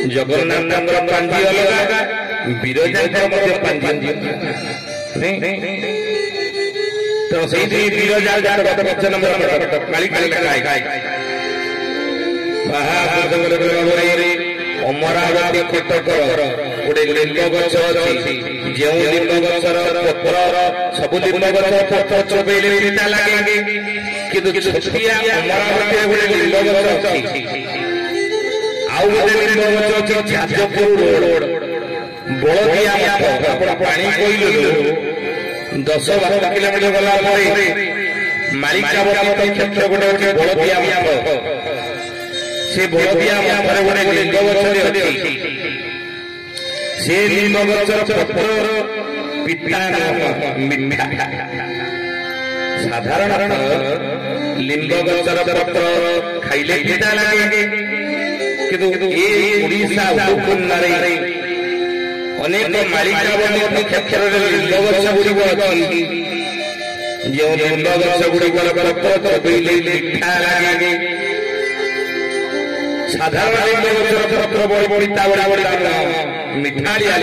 जगन्नाथ पांजी अलग विरजा पांजी तो से विरजा वचन अमरावती कटकर गोटे लिंब गछ अच्छी जो लिंब गछर पत्र सब लिंब गछ पत्र चबेले पिता लगे किंतु छतिया अमरावती गोटे लिंब गछ अच्छी आउ गोटे लिंब गछ अच्छी जाजपुर रोड बलदिया पानी कोइलु 10-12 किलोमीटर गला मालिकावती क्षेत्र गोटे बलदिया से बलदिया गोटे लिंब गछ अच्छी से लिंब गछर पत्र पिता मिठा साधारण लिंब गछर पत्र खाइले पिता लगे किंतु ओडिशा उपखंडरे अनेक मालिकावती क्षेत्र में लिंब गछ गुड़िक अच्छी जो लिंब गछ गुड़िकर पत्र चबेले मिठा लगे साधारण लिंब गछर पत्र बड़ी बड़ी तावड़ा बड़ी मिठालिया